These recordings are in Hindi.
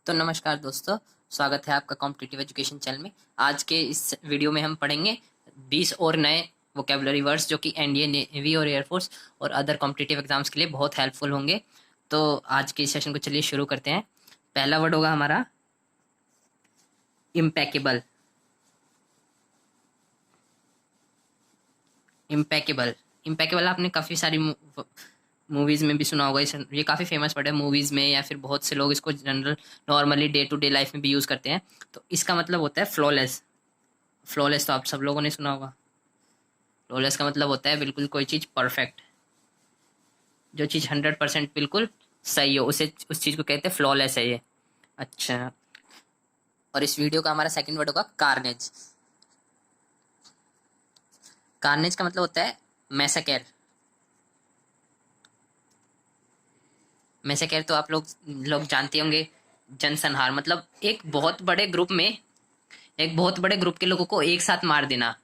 तो नमस्कार दोस्तों, स्वागत है आपका कॉम्पिटिटिव एजुकेशन चैनल में। आज के इस वीडियो में हम पढ़ेंगे 20 और नए वोकेबलरी वर्ड्स जो कि एनडीए, नेवी और एयरफोर्स और अदर कॉम्पिटिटिव एग्जाम्स के लिए बहुत हेल्पफुल होंगे। तो आज के इस सेशन को चलिए शुरू करते हैं। पहला वर्ड होगा हमारा इम्पेकेबल। इम्पेकेबल इम्पेकेबल आपने काफ़ी सारी मूवीज़ में भी सुना होगा। ये काफ़ी फेमस वर्ड है मूवीज़ में, या फिर बहुत से लोग इसको general normally day to day life में भी यूज़ करते हैं। तो इसका मतलब होता है फ्लॉलेस। फ्लॉलेस तो आप सब लोगों ने सुना होगा। फ्लॉलेस का मतलब होता है बिल्कुल कोई चीज़ परफेक्ट, जो चीज़ 100% बिल्कुल सही हो, उसे उस चीज़ को कहते हैं फ्लॉलेस है ये। अच्छा, और इस वीडियो का हमारा सेकंड वर्ड होगा कार्नेज। कार्नेज का मतलब होता है मैसेकेर। मैसेकेर तो आप लोग जानते होंगे, जनसंहार। मतलब एक बहुत बड़े ग्रुप के लोगों को एक साथ मार देना।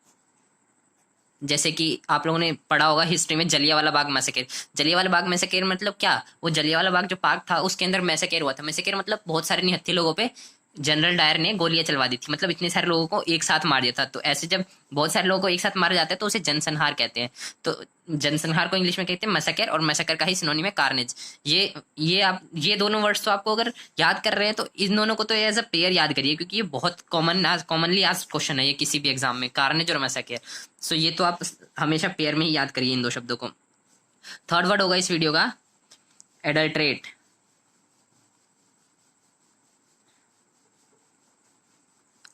जैसे कि आप लोगों ने पढ़ा होगा हिस्ट्री में जलियांवाला बाग मैसेकेर। जलियांवाला बाग मैसेकेर मतलब क्या? वो जलियांवाला बाग जो पार्क था उसके अंदर मैसेकेर हुआ था। मैसेकेर मतलब बहुत सारे निहत्थे लोगों पे जनरल डायर ने गोलियां चलवा दी थी। मतलब इतने सारे लोगों को एक साथ मार दिया था। तो ऐसे जब बहुत सारे लोगों को एक साथ मारा जाता है तो उसे जनसंहार कहते हैं। तो जनसंहार को इंग्लिश में कहते हैं मैसेकेर, और मैसेकर का ही सिनोनिम है कार्नेज। ये दोनों वर्ड्स तो आपको अगर याद कर रहे हैं तो इन दोनों को तो एज अ पेयर याद करिए, क्योंकि ये बहुत कॉमनली आज क्वेश्चन है ये किसी भी एग्जाम में, कार्नेज और मैसेकेर। सो ये तो आप हमेशा पेयर में ही याद करिए इन दो शब्दों को। थर्ड वर्ड होगा इस वीडियो का एडल्ट्रेट।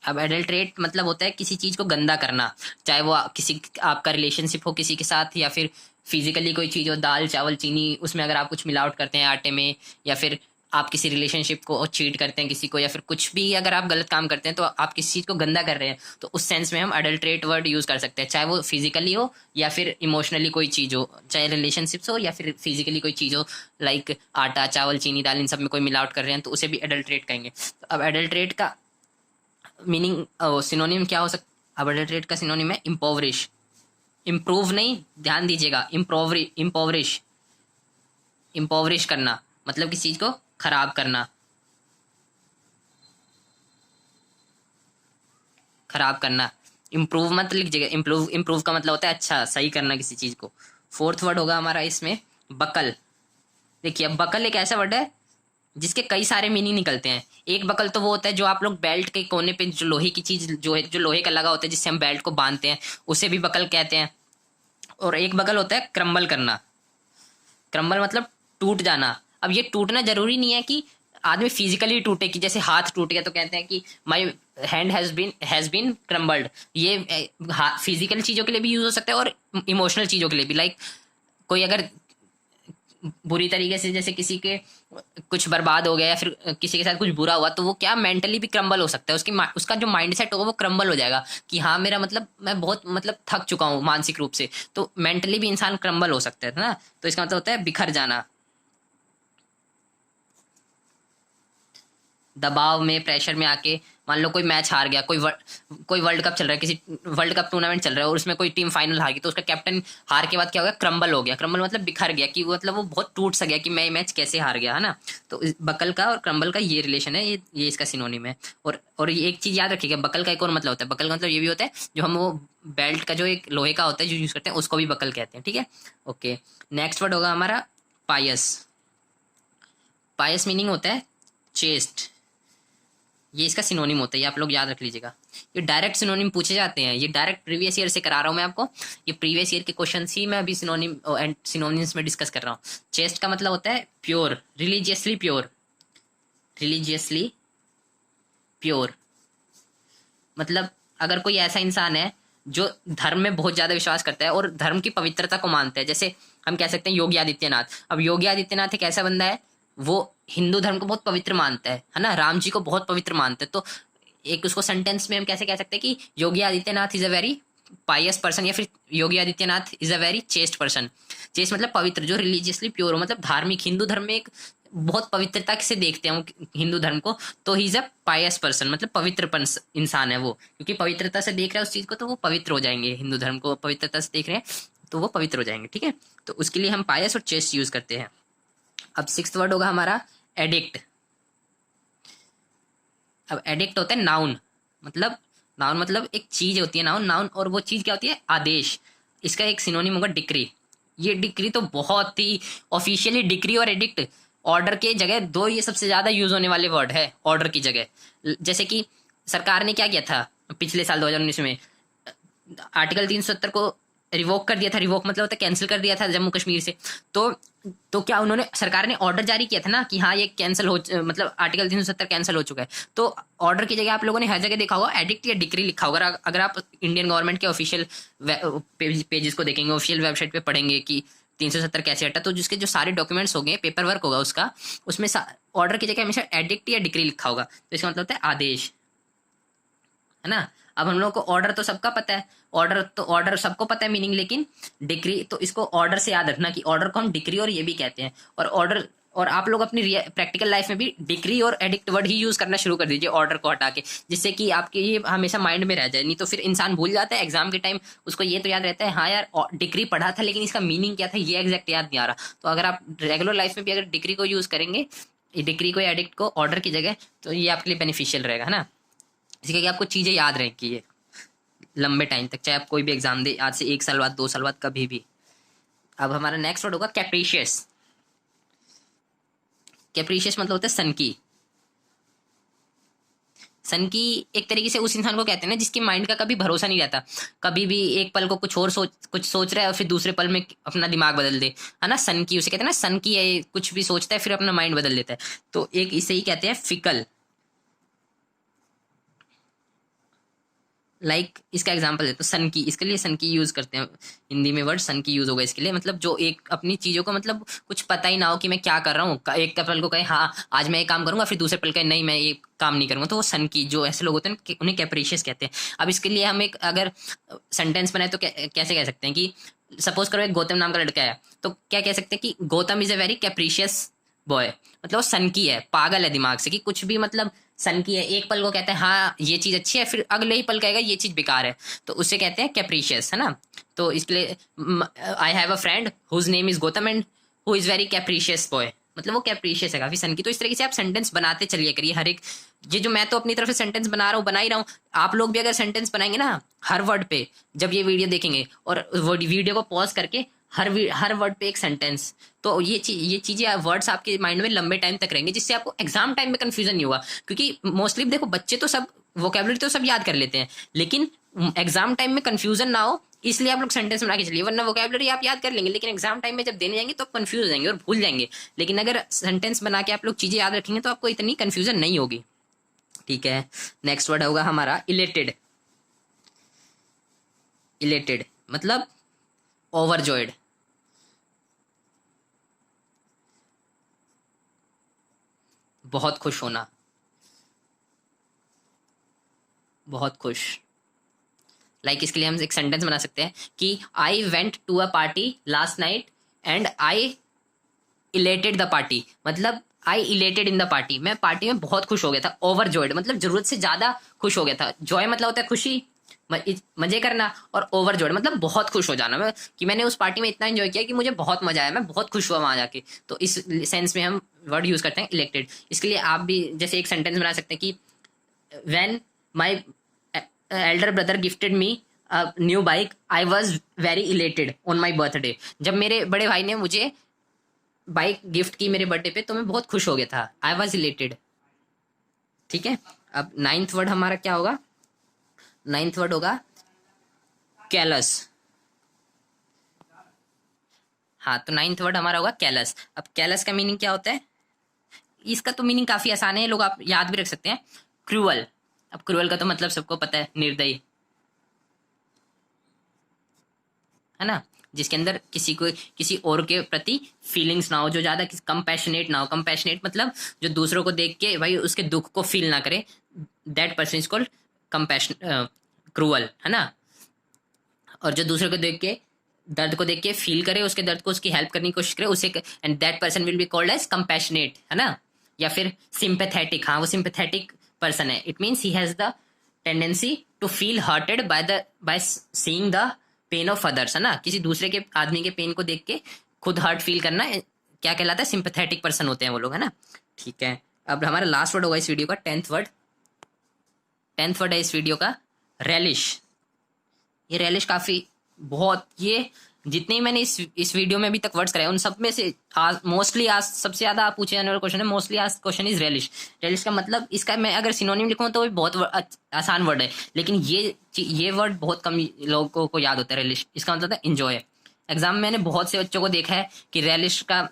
अब एडल्ट्रेट मतलब होता है किसी चीज को गंदा करना, चाहे वो किसी आपका रिलेशनशिप हो किसी के साथ, या फिर फिजिकली कोई चीज हो, दाल चावल चीनी, उसमें अगर आप कुछ मिलावट करते हैं आटे में, या फिर आप किसी रिलेशनशिप को चीट करते हैं किसी को, या फिर कुछ भी अगर आप गलत काम करते हैं तो आप किसी चीज को गंदा कर रहे हैं, तो उस सेंस में हम एडल्ट्रेट वर्ड यूज कर सकते हैं। चाहे वो फिजिकली हो या फिर इमोशनली कोई चीज हो, चाहे रिलेशनशिप्स हो या फिर फिजिकली कोई चीज हो, लाइक आटा चावल चीनी दाल, इन सब में कोई मिलावट कर रहे हैं तो उसे भी एडल्ट्रेट कहेंगे। तो अब एडल्ट्रेट का मीनिंग सिनोनिम क्या हो सकता? अब एडल्ट्रेट का सिनोनिम है इम्पोवरिश। इम्प्रूव नहीं, ध्यान दीजिएगा, इम्पोवरिश। इम्पोवरिश करना मतलब किसी चीज को खराब करना, खराब करना। इम्प्रूव मत लीजिएगा, इम्प्रूव का मतलब होता है अच्छा, सही करना किसी चीज को। फोर्थ वर्ड होगा हमारा इसमें बकल। देखिए, अब बकल एक ऐसा वर्ड है जिसके कई सारे मीनिंग निकलते हैं। एक बकल तो वो होता है जो आप लोग बेल्ट के कोने पे जो लोहे की चीज जो है, जो लोहे का लगा होता है जिससे हम बेल्ट को बांधते हैं, उसे भी बकल कहते हैं। और एक बकल होता है क्रम्बल करना। क्रम्बल मतलब टूट जाना। अब ये टूटना जरूरी नहीं है कि आदमी फिजिकली टूटे, कि जैसे हाथ टूट गया तो कहते हैं कि my hand has been crumbled. ये फिजिकल चीजों के लिए भी यूज हो सकता है और इमोशनल चीजों के लिए भी। लाइक कोई अगर बुरी तरीके से, जैसे किसी के कुछ बर्बाद हो गया या फिर किसी के साथ कुछ बुरा हुआ, तो वो क्या मेंटली भी क्रम्बल हो सकता है। उसका जो माइंड सेट होगा वो क्रम्बल हो जाएगा कि हाँ मेरा मतलब मैं बहुत मतलब थक चुका हूँ मानसिक रूप से। तो मेंटली भी इंसान क्रम्बल हो सकता है ना। तो इसका मतलब होता है बिखर जाना। दबाव में, प्रेशर में आके, मान लो कोई मैच हार गया, कोई वर्ल्ड कप चल रहा है, किसी वर्ल्ड कप टूर्नामेंट चल रहा है और उसमें कोई टीम फाइनल हार गई, तो उसका कैप्टन हार के बाद क्या हो गया? क्रम्बल हो गया। क्रम्बल मतलब बिखर गया, कि मतलब वो बहुत टूट सा गया कि मैं ये मैच कैसे हार गया, है ना। तो बकल का और क्रम्बल का ये रिलेशन है, ये इसका सिनोनिम है। और ये एक चीज याद रखिएगा, बकल का एक और मतलब होता है। बकल का मतलब ये भी होता है जो हम वो बेल्ट का जो एक लोहे का होता है जो यूज करते हैं उसको भी बकल कहते हैं, ठीक है। ओके, नेक्स्ट वर्ड होगा हमारा पायस। पायस मीनिंग होता है चेस्ट। ये इसका सिनोनिम होता है, ये आप लोग याद रख लीजिएगा। ये डायरेक्ट सिनोनिम पूछे जाते हैं, ये डायरेक्ट प्रीवियस ईयर से करा रहा हूँ मैं आपको। ये प्रीवियस ईयर के क्वेश्चन ही मैं अभी सिनोनिम एंड सिनोनिम्स में डिस्कस कर रहा हूँ। चेस्ट का मतलब होता है pure, religiously pure. Religiously pure मतलब अगर कोई ऐसा इंसान है जो धर्म में बहुत ज्यादा विश्वास करता है और धर्म की पवित्रता को मानता है, जैसे हम कह सकते हैं योगी आदित्यनाथ। अब योगी आदित्यनाथ एक ऐसा बंदा है, वो हिंदू धर्म को बहुत पवित्र मानता है ना, राम जी को बहुत पवित्र मानता है। तो एक उसको सेंटेंस में हम कैसे कह सकते हैं कि Yogi Adityanath is a very pious person, या फिर Yogi Adityanath is a very chaste person. Chaste मतलब पवित्र, जो रिलीजियसली प्योर हो, मतलब धार्मिक। हिंदू धर्म में एक बहुत पवित्रता से देखते हैं वो हिंदू धर्म को, तो he is a Payas person, मतलब पवित्र इंसान है वो। क्योंकि पवित्रता से देख रहे हैं उस चीज को तो वो पवित्र हो जाएंगे। हिंदू धर्म को पवित्रता से देख रहे हैं तो वो पवित्र हो जाएंगे, ठीक है। तो उसके लिए हम पायस और चेस्ट यूज करते हैं। अब सिक्स्थ वर्ड होगा हमारा एडिक्ट। अब एडिक्ट होता है नाउन, मतलब नाउन मतलब एक चीज होती है नाउन, नाउन और वो चीज क्या होती है आदेश। इसका एक सिनोनिम होगा डिक्री। ये डिक्री तो बहुत ही ऑफिशियली डिक्री और एडिक्ट ऑर्डर के जगह दो ये सबसे ज्यादा यूज होने वाले वर्ड है ऑर्डर की जगह। जैसे कि सरकार ने क्या किया था पिछले साल 2019 में, आर्टिकल 370 को रिवोक कर दिया था। रिवोक मतलब होता है कैंसिल कर दिया था जम्मू कश्मीर से। तो क्या उन्होंने सरकार ने ऑर्डर जारी किया था ना कि हाँ ये कैंसिल हो, मतलब आर्टिकल 370 कैंसिल हो चुका है। तो ऑर्डर की जगह आप लोगों ने हर जगह देखा होगा एडिक्ट या डिक्री लिखा होगा। अगर आप इंडियन गवर्नमेंट के ऑफिशियल पेजेस को देखेंगे, ऑफिशियल वेबसाइट पे पढ़ेंगे कि 370 कैसे हटा, तो जिसके जो सारे डॉक्यूमेंट्स होंगे, पेपर वर्क होगा उसका, उसमें ऑर्डर की जगह हमेशा एडिक्ट या डिक्री लिखा होगा। तो इसका मतलब होता है आदेश, है ना। अब हम लोग को ऑर्डर तो सबका पता है, ऑर्डर सबको पता है मीनिंग, लेकिन डिक्री तो इसको ऑर्डर से याद रखना कि ऑर्डर को हम डिक्री और ये भी कहते हैं। और ऑर्डर, और आप लोग अपनी प्रैक्टिकल लाइफ में भी डिक्री और एडिक्ट वर्ड ही यूज करना शुरू कर दीजिए ऑर्डर को हटा के, जिससे कि आपके ये हमेशा माइंड में रह जाए। नहीं तो फिर इंसान भूल जाता है एग्जाम के टाइम, उसको ये तो याद रहता है हाँ यार डिक्री पढ़ा था लेकिन इसका मीनिंग क्या था ये एग्जैक्ट याद नहीं आ रहा। तो अगर आप रेगुलर लाइफ में भी अगर डिक्री को यूज करेंगे, डिक्री को या एडिक्ट को ऑर्डर की जगह, तो ये आपके लिए बेनिफिशियल रहेगा, है ना। इसके कि आपको चीजें याद रहेंगी ये लंबे टाइम तक, चाहे आप कोई भी एग्जाम दे, आज से 1 साल बाद 2 साल बाद कभी भी। अब हमारा नेक्स्ट वर्ड होगा कैप्रिशियस। कैप्रिशियस मतलब होता है सनकी। सनकी एक तरीके से उस इंसान को कहते हैं ना जिसकी माइंड का कभी भरोसा नहीं रहता, कभी भी एक पल को कुछ सोच रहा है और फिर दूसरे पल में अपना दिमाग बदल दे, है ना। सनकी उसे कहते हैं ना, सनकी है, कुछ भी सोचता है फिर अपना माइंड बदल देता है। तो एक इसे ही कहते हैं फिकल। इसका एग्जांपल है तो सन की, इसके लिए सन की यूज करते हैं हिंदी में, वर्ड सन की यूज होगा इसके लिए। मतलब जो एक अपनी चीजों को मतलब कुछ पता ही ना हो कि मैं क्या कर रहा हूँ, एक पल को कहे हाँ आज मैं ये काम करूंगा, फिर दूसरे पल कहे नहीं मैं ये काम नहीं करूंगा, तो वो सन की, जो ऐसे लोग होते हैं उन्हें कैप्रिशियस कहते हैं। अब इसके लिए हम एक अगर सेंटेंस बनाए तो कैसे कह सकते हैं कि सपोज करो एक गौतम नाम का लड़का है, तो क्या कह सकते हैं कि Gautam is a very capricious boy. मतलब वो सन की है, पागल है दिमाग से, कि कुछ भी मतलब सन की है, एक पल को कहते हैं हाँ ये चीज अच्छी है, फिर अगले ही पल कहेगा ये चीज बेकार है, तो उसे कहते हैं कैप्रिशियस, है ना। तो इसलिए I have a friend whose name is Gautam and who is very capricious boy, मतलब वो कैप्रिशियस है काफी सन की। तो इस तरीके से आप सेंटेंस बनाते चलिए करिए हर एक, ये जो मैं तो अपनी तरफ से सेंटेंस बना रहा हूँ, बना ही रहा हूँ, आप लोग भी अगर सेंटेंस बनाएंगे ना हर वर्ड पे, जब ये वीडियो देखेंगे और वीडियो को पॉज करके हर वर्ड पे एक सेंटेंस, तो ये चीजें वर्ड्स आपके माइंड में लंबे टाइम तक रहेंगे, जिससे आपको एग्जाम टाइम में कंफ्यूजन नहीं होगा। क्योंकि मोस्टली देखो बच्चे तो सब वोकेबलरी तो सब याद कर लेते हैं, लेकिन एग्जाम टाइम में कंफ्यूजन ना हो इसलिए आप लोग सेंटेंस बना के चलिए, वरना वोकेबलरी आप याद कर लेंगे लेकिन एग्जाम टाइम में जब देने जाएंगे तो आप कंफ्यूज हो जाएंगे और भूल जाएंगे। लेकिन अगर सेंटेंस बना के आप लोग चीजें याद रखेंगे तो आपको इतनी कंफ्यूजन नहीं होगी। ठीक है, नेक्स्ट वर्ड होगा हमारा इलेटेड। इलेटेड मतलब ओवरजॉयड। बहुत खुश होना, बहुत खुश। इसके लिए हम एक सेंटेंस बना सकते हैं कि I went to a party last night and I elated the party. मतलब I elated in the party, मैं पार्टी में बहुत खुश हो गया था। ओवर जॉयड मतलब जरूरत से ज्यादा खुश हो गया था। जॉय मतलब होता है खुशी, मजे करना, और ओवर जॉयड मतलब बहुत खुश हो जाना, मैं कि मैंने उस पार्टी में इतना एंजॉय किया कि मुझे बहुत मजा आया, मैं बहुत खुश हुआ वहां जाके। तो इस सेंस में हम वर्ड यूज करते हैं इलेक्टेड। इसके लिए आप भी जैसे एक सेंटेंस बना सकते हैं कि when my Elder brother gifted me new bike I was very elated on my birthday. जब मेरे बड़े भाई ने मुझे बाइक गिफ्ट की मेरे बर्थडे पे तो मैं बहुत खुश हो गया था, आई वॉज इलेटेड। ठीक है, अब नाइन्थ वर्ड हमारा क्या होगा? नाइन्थ वर्ड होगा कैलस। हाँ, तो नाइन्थ वर्ड हमारा होगा कैलस। अब कैलस का मीनिंग क्या होता है? इसका तो मीनिंग काफी आसान है, लोग आप याद भी रख सकते हैं, क्रूअल। अब क्रूअल का तो मतलब सबको पता है, निर्दयी, है ना, जिसके अंदर किसी और के प्रति फीलिंग्स ना हो, जो ज्यादा कंपैशनेट ना हो। कंपैशनेट मतलब जो दूसरों को देख के भाई उसके दुख को फील ना करे, that person is called compassion, cruel, है ना। और जो दूसरे को देख के, दर्द को देख के फील करे, उसके दर्द को, उसकी हेल्प करने की कोशिश करे, उसे, and that person will be called as compassionate, है ना। या फिर सिंपैथेटिक, हाँ वो सिंपैथेटिक पर्सन है। It means he has the tendency to feel hurted by seeing the pain of others, है ना। किसी दूसरे के आदमी के पेन को देख के खुद हर्ट फील करना क्या कहलाता है? सिंपैथेटिक पर्सन होते हैं वो लोग, है ना। ठीक है, अब हमारा लास्ट वर्ड होगा इस वीडियो का, 10th वर्ड 10th वर्ड है इस वीडियो का, रेलिश। ये रेलिश काफी बहुत, ये जितने ही मैंने इस वीडियो में अभी तक वर्ड्स कराए उन सब में से मोस्टली आज सबसे ज्यादा पूछे जाने वाला क्वेश्चन है, मोस्टली आज क्वेश्चन इज रेलिश। रेलिश का मतलब, इसका मैं अगर सिनोनिम लिखूं तो बहुत आसान वर्ड है, लेकिन ये वर्ड बहुत कम लोगों को याद होता है। रेलिश इसका मतलब है इंजॉय। एग्जाम में मैंने बहुत से बच्चों को देखा है कि रेलिश का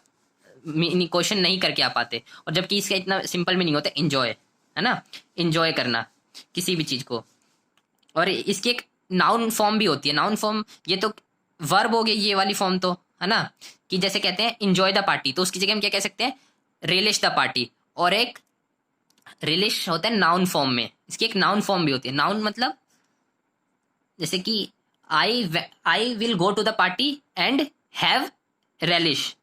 क्वेश्चन नहीं करके आ पाते, और जबकि इसका इतना सिंपल मीनिंग होता है इंजॉय, है ना, इंजॉय करना किसी भी चीज को। और इसकी एक नाउन फॉर्म भी होती है। नाउन फॉर्म, ये तो वर्ब हो गई ये वाली फॉर्म तो, है ना, कि जैसे कहते हैं इंजॉय द पार्टी, तो उसकी जगह हम क्या कह सकते हैं, रिलिश द पार्टी। और एक रिलिश होता है नाउन फॉर्म में, इसकी एक नाउन फॉर्म भी होती है। नाउन मतलब जैसे कि I will go to the party and have relish.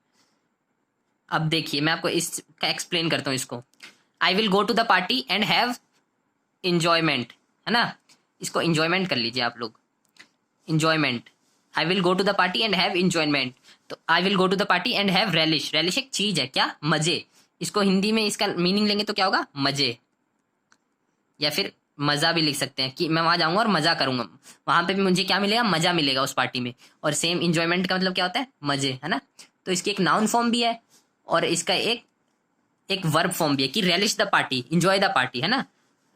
अब देखिए मैं आपको इसका एक्सप्लेन करता हूँ इसको। I will go to the party and have enjoyment, है ना, इसको इंजॉयमेंट कर लीजिए आप लोग, enjoyment. I will go to the party and have enjoyment, तो I will go to the party and have relish. Relish एक चीज है, क्या, मजे। इसको हिंदी में इसका मीनिंग लेंगे तो क्या होगा, मजे, या फिर मजा भी लिख सकते हैं कि मैं वहां जाऊंगा और मजा करूंगा, वहां पे भी मुझे क्या मिलेगा, मजा मिलेगा उस पार्टी में। और सेम इंजॉयमेंट का मतलब क्या होता है, मजे, है ना। तो इसकी एक नाउन फॉर्म भी है और इसका एक वर्ब फॉर्म भी है कि relish the party, enjoy the party, है ना।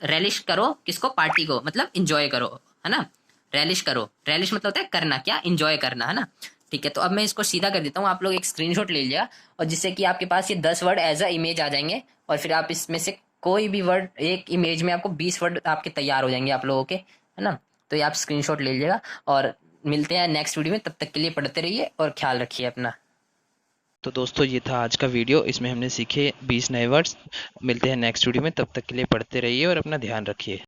रेलिश करो किसको, पार्टी को, मतलब इंजॉय करो, है ना। रेलिश करो, रेलिश मतलब होता है करना, क्या, इंजॉय करना, है ना। ठीक है, तो अब मैं इसको सीधा कर देता हूँ, आप लोग एक स्क्रीनशॉट ले लीजिएगा, और जिससे कि आपके पास ये 10 वर्ड एज अ इमेज आ जाएंगे, और फिर आप इसमें से कोई भी वर्ड, एक इमेज में आपको 20 वर्ड आपके तैयार हो जाएंगे आप लोगों के, है ना। तो ये आप स्क्रीनशॉट ले लीजिएगा, और मिलते हैं नेक्स्ट वीडियो में। तब तक के लिए पढ़ते रहिए और ख्याल रखिए अपना। तो दोस्तों ये था आज का वीडियो, इसमें हमने सीखे 20 नए वर्ड्स। मिलते हैं नेक्स्ट वीडियो में, तब तक के लिए पढ़ते रहिए और अपना ध्यान रखिए।